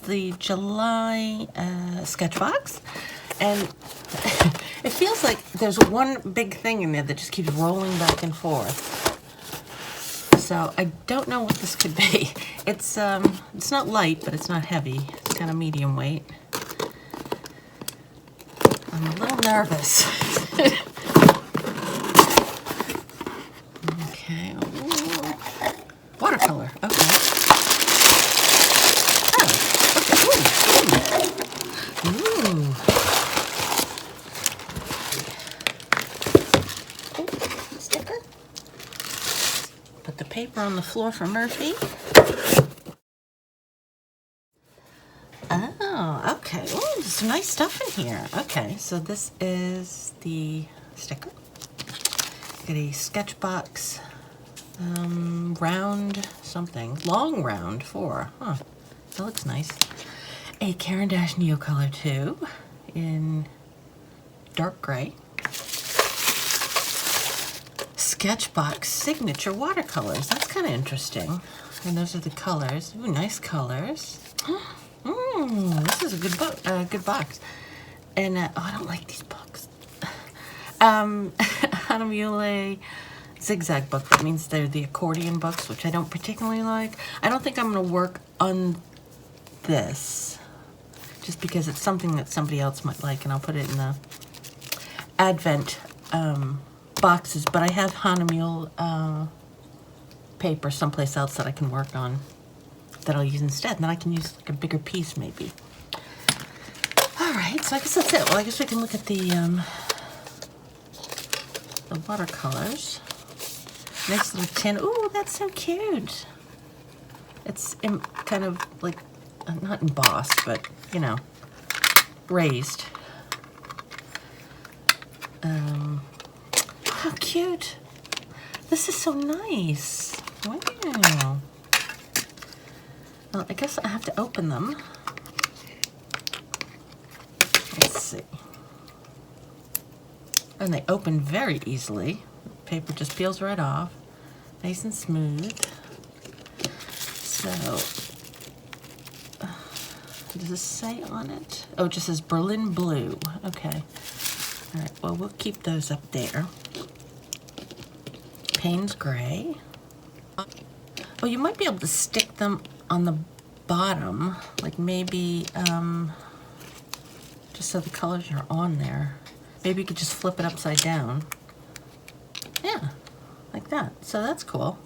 the July Sketchbox, and it feels like there's one big thing in there that just keeps rolling back and forth. So I don't know what this could be. It's not light, but it's not heavy. It's kind of medium weight. I'm a little nervous. Okay. Ooh. Watercolor. Okay. Oh. Okay. Ooh. Ooh. Ooh. Sticker. Put the paper on the floor for Murphy. Oh, okay. Oh, there's some nice stuff in here. Okay, so this is the sticker. Got a Sketchbox round something. Long round 4. Huh. That looks nice. A Caran d'Ache Neocolor 2 in dark gray. Sketchbox signature watercolors. That's kind of interesting. And those are the colors. Ooh, nice colors. This is a good book. Good box. And oh, I don't like these books. Hahnemuhle zigzag book. That means they're the accordion books, which I don't particularly like. I don't think I'm going to work on this, just because it's something that somebody else might like, and I'll put it in the Advent boxes. But I have Hahnemuhle paper someplace else that I can work on, that I'll use instead, and then I can use like a bigger piece maybe. All right, so I guess that's it. Well, I guess we can look at the watercolors. Nice little tin. Ooh, that's so cute. It's kind of like, not embossed, but, you know, raised. How cute. This is so nice. Wow. Well, I guess I have to open them. Let's see. And they open very easily. The paper just peels right off. Nice and smooth. So, does this say on it? Oh, it just says Berlin Blue. Okay. All right, well, we'll keep those up there. Payne's Gray. Oh, you might be able to stick them on the bottom, like maybe, just so the colors are on there. Maybe you could just flip it upside down. Yeah, like that. So that's cool.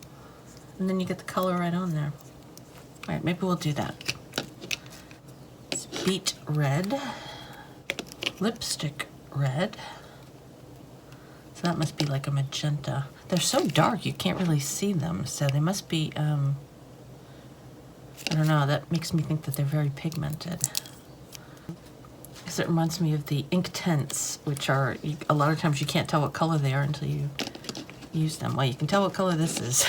And then you get the color right on there. All right, maybe we'll do that. It's beet red, lipstick red. So that must be like a magenta. They're so dark you can't really see them, so they must be, I don't know, that makes me think that they're very pigmented. Because it reminds me of the ink tints, which are, a lot of times you can't tell what color they are until you use them. Well, you can tell what color this is.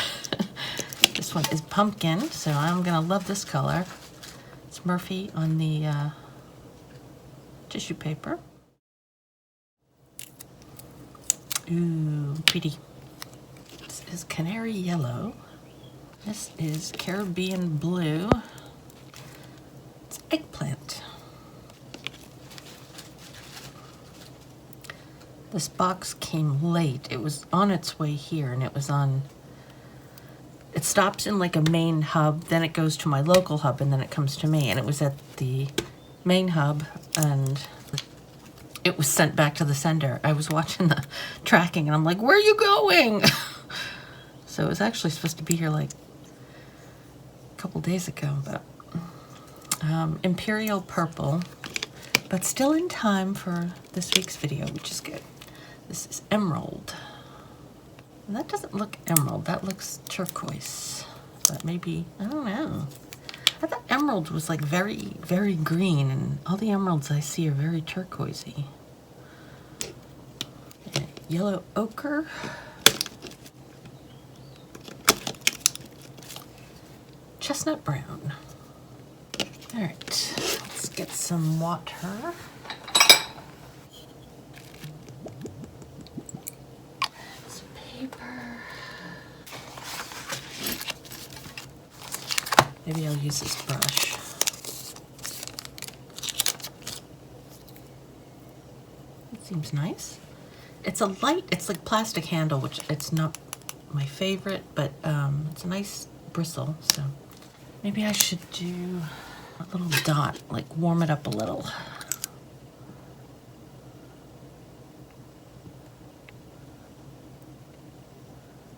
This one is pumpkin, so I'm gonna love this color. It's Murphy on the tissue paper. Ooh, pretty. This is canary yellow. This is Caribbean blue. It's eggplant. This box came late. It was on its way here, and it was on, it stops in like a main hub, then it goes to my local hub, and then it comes to me. And it was at the main hub, and it was sent back to the sender. I was watching the tracking, and I'm like, where are you going? So it was actually supposed to be here like a couple days ago, but Imperial Purple, but still in time for this week's video, which is good. This is Emerald. And that doesn't look emerald, that looks turquoise. But maybe, I don't know. I thought emerald was like very, very green, and all the emeralds I see are very turquoisey. And yellow ochre. Chestnut brown. All right, let's get some water. Some paper. Maybe I'll use this brush. seems nice. It's a light, it's like plastic handle, which it's not my favorite, but it's a nice bristle, so maybe I should do a little dot, like warm it up a little.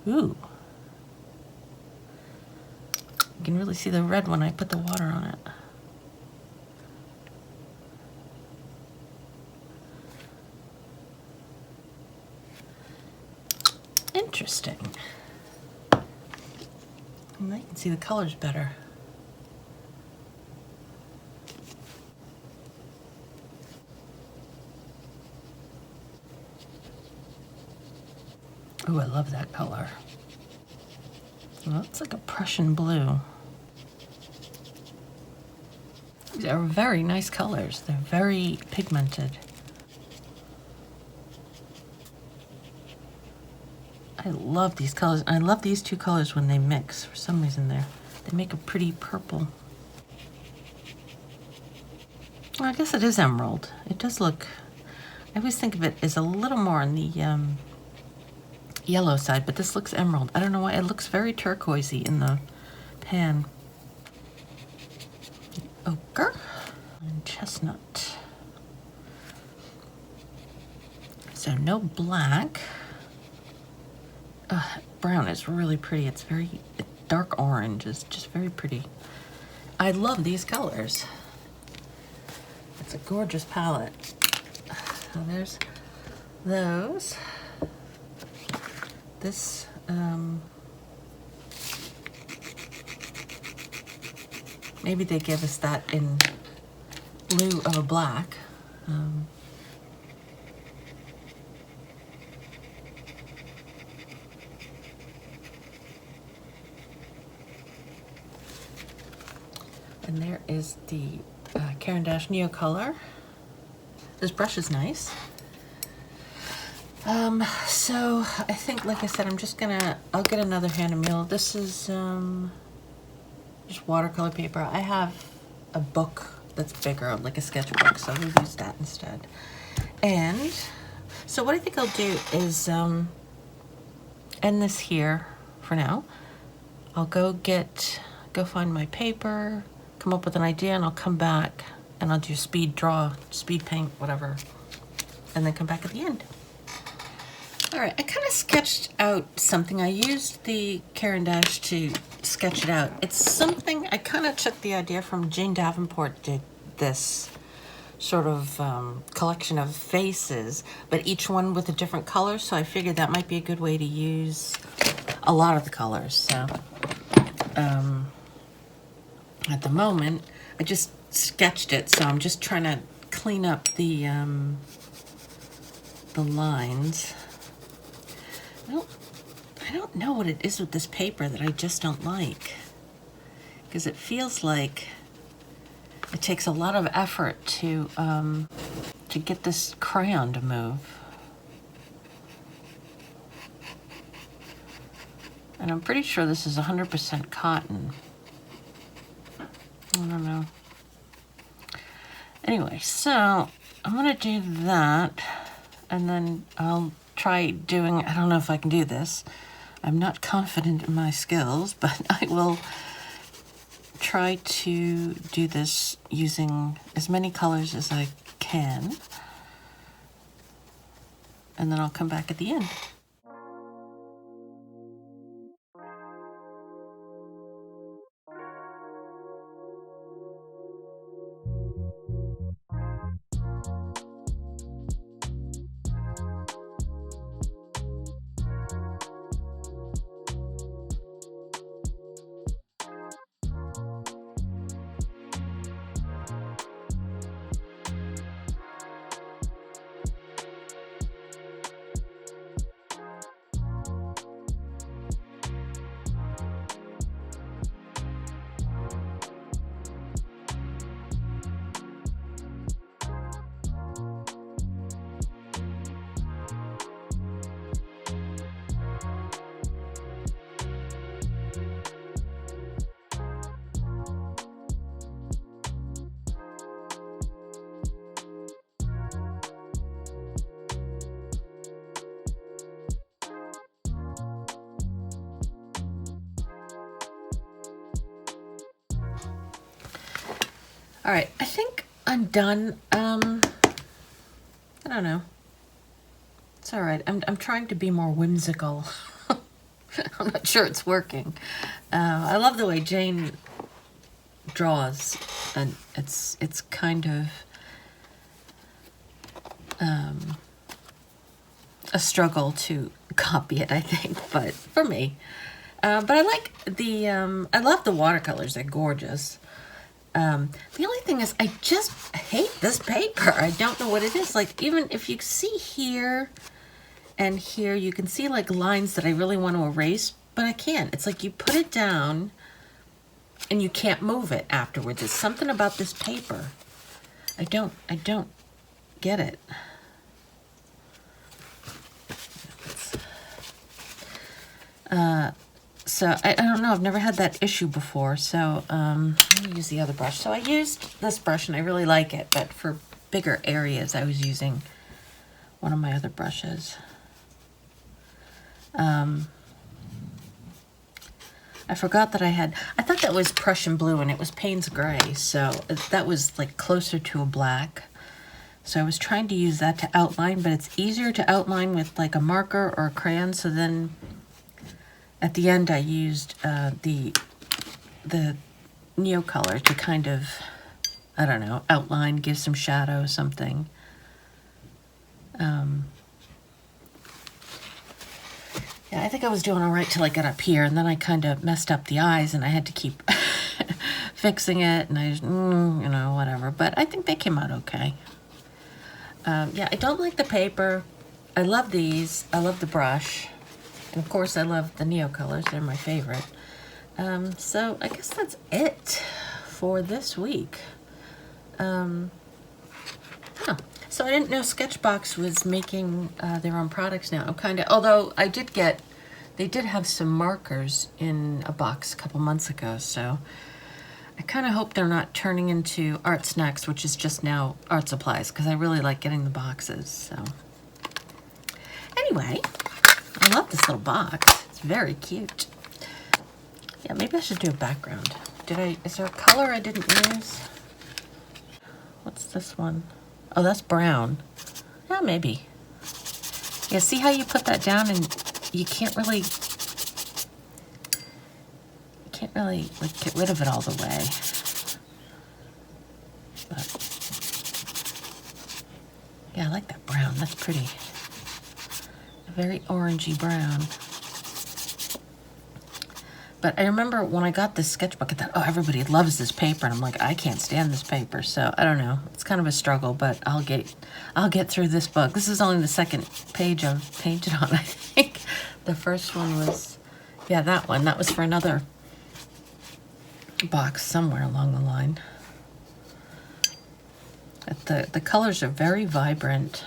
Ooh. You can really see the red when I put the water on it. Interesting. And now you can see the colors better. Oh, I love that color. Well, it's like a Prussian blue. These are very nice colors. They're very pigmented. I love these colors. I love these two colors when they mix. For some reason, they make a pretty purple. Well, I guess it is emerald. It does look. I always think of it as a little more on the yellow side, but this looks emerald. I don't know why. It looks very turquoisey in the pan. Ochre and chestnut. So no black. Brown is really pretty. It's very dark orange. It's just very pretty. I love these colors. It's a gorgeous palette. So there's those. This maybe they give us that in lieu of a black. And there is the Caran d'Ache Neo Color. This brush is nice. So I think, like I said, I'll get another hand mill. This is just watercolor paper. I have a book that's bigger, like a sketchbook, so we'll use that instead. And so what I think I'll do is end this here for now. I'll go find my paper, come up with an idea, and I'll come back and I'll do speed draw, speed paint, whatever, and then come back at the end. All right, I kind of sketched out something. I used the Caran d'Ache to sketch it out. It's something, I kind of took the idea from Jane Davenport did this sort of collection of faces, but each one with a different color, so I figured that might be a good way to use a lot of the colors. So at the moment, I just sketched it, so I'm just trying to clean up the lines. I don't know what it is with this paper that I just don't like, because it feels like it takes a lot of effort to get this crayon to move. And I'm pretty sure this is 100% cotton. I don't know. Anyway, so I'm gonna do that, and then I'll try doing, I don't know if I can do this. I'm not confident in my skills, but I will try to do this using as many colors as I can. And then I'll come back at the end. All right, I think I'm done. I don't know. It's all right. I'm trying to be more whimsical. I'm not sure it's working. I love the way Jane draws, and it's kind of a struggle to copy it, I think, but for me. But I like the, I love the watercolors. They're gorgeous. The only thing is I just hate this paper. I don't know what it is. Like, even if you see here and here, you can see like lines that I really want to erase, but I can't. It's like you put it down and you can't move it afterwards. It's something about this paper. I don't get it. So I don't know, I've never had that issue before, so let me use the other brush. So I used this brush and I really like it, but for bigger areas I was using one of my other brushes. I forgot that I thought that was Prussian blue and it was Payne's gray, so that was like closer to a black. So I was trying to use that to outline, but it's easier to outline with like a marker or a crayon, so then at the end I used the Neocolor to kind of, I don't know, outline, give some shadow, something. Yeah, I think I was doing all right till I got up here, and then I kind of messed up the eyes, and I had to keep fixing it, and I just, you know, whatever. But I think they came out okay. Yeah, I don't like the paper. I love these. I love the brush. And of course, I love the Neocolors. They're my favorite. So I guess that's it for this week. So I didn't know Sketchbox was making their own products now. I'm kind of, although I did get, they did have some markers in a box a couple months ago, so I kind of hope they're not turning into Art Snacks, which is just now art supplies, because I really like getting the boxes. So anyway, I love this little box. It's very cute. Yeah, maybe I should do a background. Is there a color I didn't use? What's this one? Oh, that's brown. Yeah, maybe. Yeah, see how you put that down and you can't really like get rid of it all the way. But yeah, I like that brown. That's pretty. A very orangey brown. But I remember when I got this sketchbook, I thought, oh, everybody loves this paper. And I'm like, I can't stand this paper. So I don't know. It's kind of a struggle, but I'll get through this book. This is only the second page I've painted on, I think. The first one was, yeah, that one. That was for another box somewhere along the line. The colors are very vibrant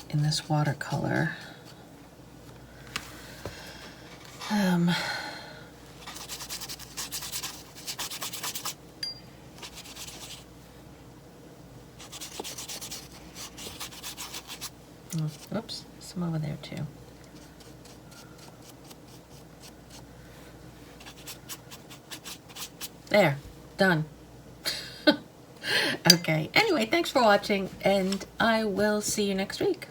in this watercolor. Oops, some over there too. There, done. Okay, anyway, thanks for watching, and I will see you next week.